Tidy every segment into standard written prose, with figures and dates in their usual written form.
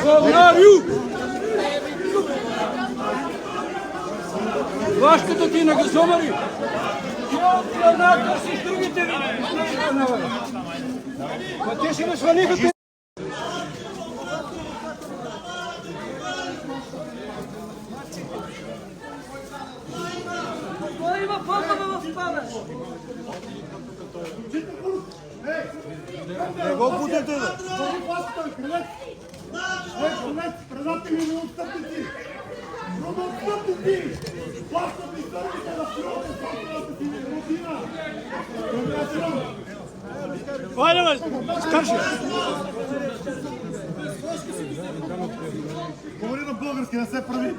Вълнарю! Вашката ти на газомари! Тя от страната с другите ви! А те ще ме свалиха те! Кой има фотове в памет? Не го будете, бе! Предатели на отстъпници! Отстъпници! Плащат и сърбите на силата собствената си родина! Хайде, бе! Скарши! Говори на български, не се прави!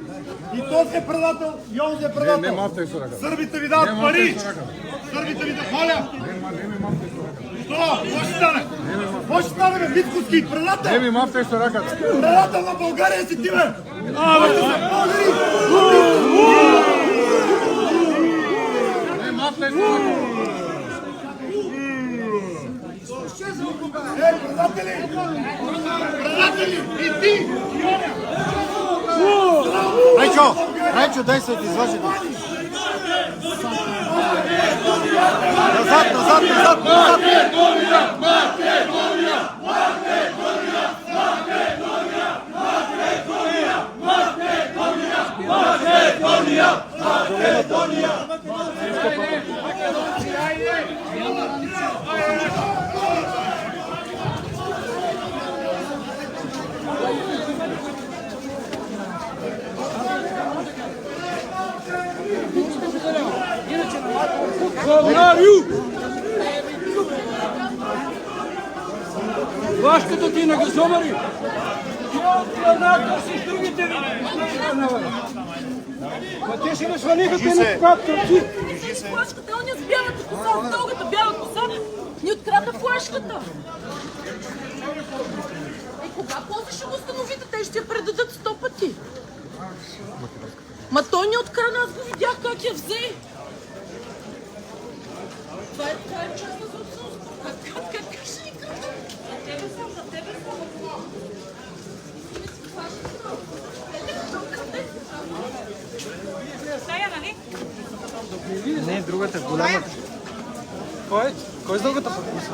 И този е предател, и онзи е предател! Сърбите ви дават пари! Сърбите ви дават маля! Що? Какво ще стане? Какво ще стане, бе? Митковски, предател! Не ми мавтай с ръката! Предател на България си ти, бе! Българи! Не мавтай с ръката! Предатели! Предатели! И ти! Райчо, дай се изважи. Назад, назад, назад, назад! Вълнарю! Вашката ти на газомари! Тя от страната с другите ви! А те ще ме свалиха те на капкърци! Флашката, он ни с бялата коса, с дългата бяла коса, ни открадна флашката. Кога после ще го установите? Те ще я предадат 100 пъти. Ма той ни открадна, аз го видях как я взе. Това е частна собственост. Как ще ни крада? За тебе само. Тая, нали? Не, другата, голямата. Кой с дългата подписа?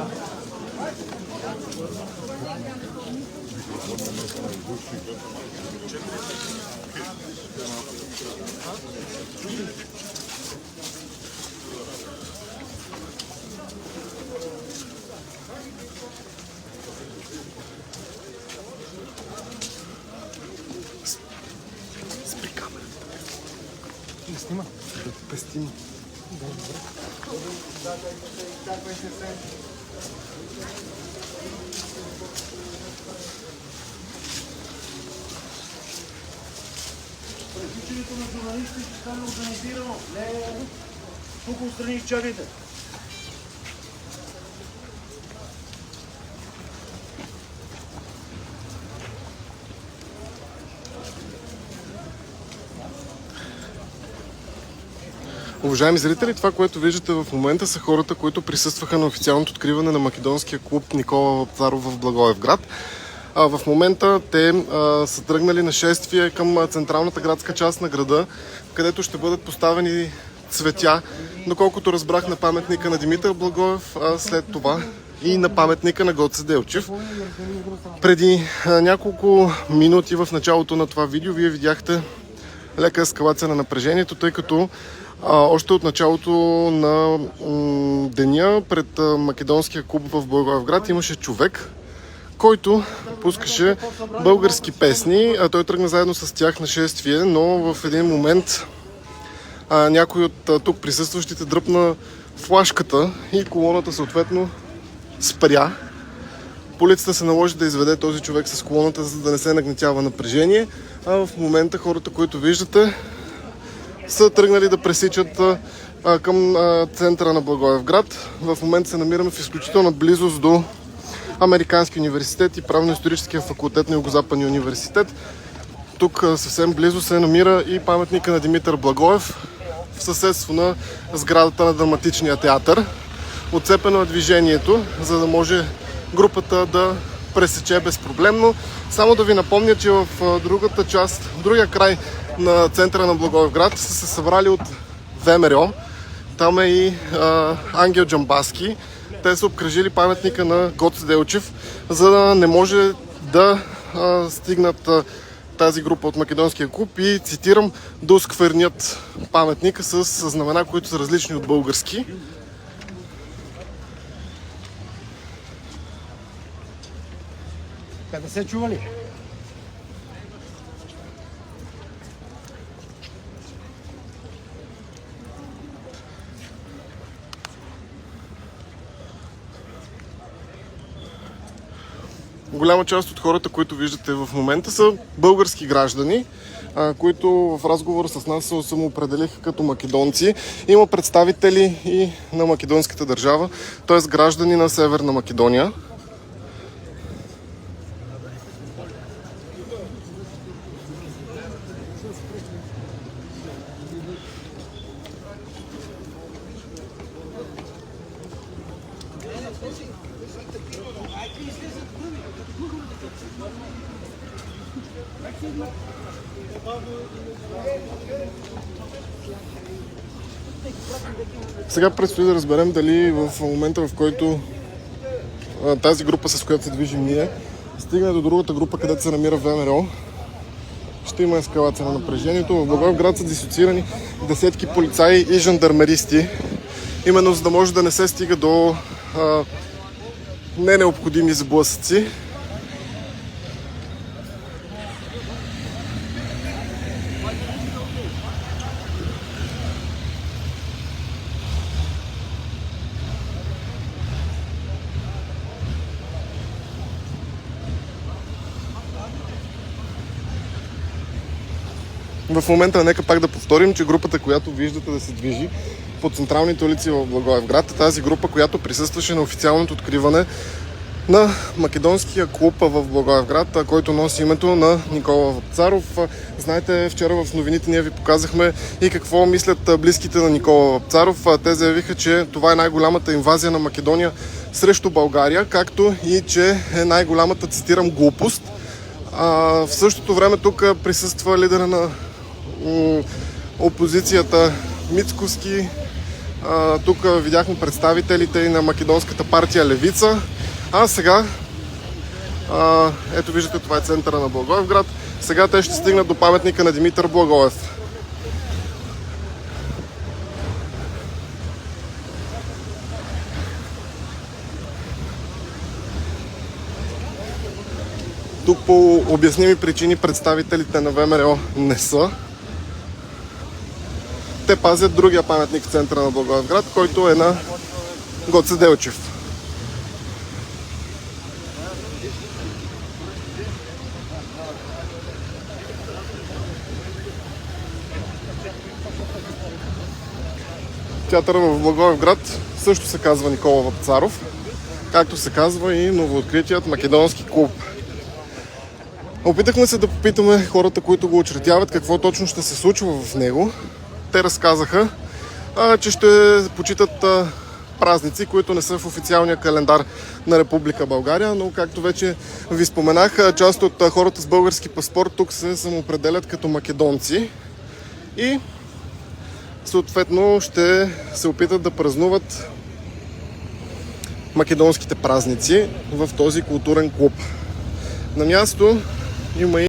Спри камерата. Не снима. Да пестим. Пресичането на журналисти ще стане организирано. Не, тук отстрани чакайте. Уважаеми зрители, това, което виждате в момента, са хората, които присъстваха на официалното откриване на македонския клуб Никола Вапцаров в Благоевград. В момента те са тръгнали на шествие към централната градска част на града, където ще бъдат поставени цветя, доколкото разбрах, на паметника на Димитър Благоев, след това и на паметника на Гоце Делчев. Преди няколко минути в началото на това видео вие видяхте лека ескалация на напрежението, тъй като още от началото на деня пред македонския клуб в Благоевград имаше човек, който пускаше български песни. Той тръгна заедно с тях на шествие, но в един момент някой от тук присъстващите дръпна флашката и колоната съответно спря. Полицията се наложи да изведе този човек с колоната, за да не се нагнетява напрежение. А в момента хората, които виждате, са тръгнали да пресичат към центъра на Благоевград. В момента се намираме в изключителна близост до Американски университет и Правно-историческия факултет на Югозападния университет. Тук съвсем близо се намира и паметника на Димитър Благоев в съседство на сградата на Драматичния театър. Отцепено е движението, за да може групата да пресече безпроблемно. Само да ви напомня, че в другата част, в другия край на центъра на Благоевград са се събрали от ВМРО. Там е и Ангел Джамбазки. Те са обкръжили паметника на Гоце Делчев, за да не може да стигнат тази група от македонския клуб и, цитирам, да осквернят паметника с знамена, които са различни от български. Къде се чували? Голяма част от хората, които виждате в момента, са български граждани, които в разговор с нас се самоопределиха като македонци. Има представители и на македонската държава, т.е. граждани на Северна Македония. Сега предстои да разберем дали в момента, в който тази група, с която се движим ние, стигне до другата група, където се намира ВМРО, ще има ескалация на напрежението. В Благоевград са дисоциирани десетки полицаи и жандармеристи, именно за да може да не се стига до ненеобходими сблъсъци. В момента нека пак да повторим, че групата, която виждате да се движи по централните улици в Благоевград, е тази група, която присъстваше на официалното откриване на македонския клуб в Благоевград, който носи името на Никола Вапцаров. Знаете, вчера в новините ние ви показахме и какво мислят близките на Никола Вапцаров. Те заявиха, че това е най-голямата инвазия на Македония срещу България, както и че е най-голямата, цитирам, глупост. В същото време тук присъства лидера на опозицията Мицкоски. Тук видяхме представителите и на македонската партия Левица. А сега, ето виждате, това е центъра на Благоевград. Сега те ще стигнат до паметника на Димитър Благоев. Тук по обясними причини представителите на ВМРО не са. Те пазят другия паметник в центъра на Благоевград, който е на Гоце Делчев. Театъра в Благоевград също се казва Никола Вапцаров, както се казва и новооткритият македонски клуб. Опитахме се да попитаме хората, които го учредяват, какво точно ще се случва в него. Те разказаха, че ще почитат празници, които не са в официалния календар на Република България, но както вече ви споменах, част от хората с български паспорт тук се самоопределят като македонци и съответно ще се опитат да празнуват македонските празници в този културен клуб. На място има и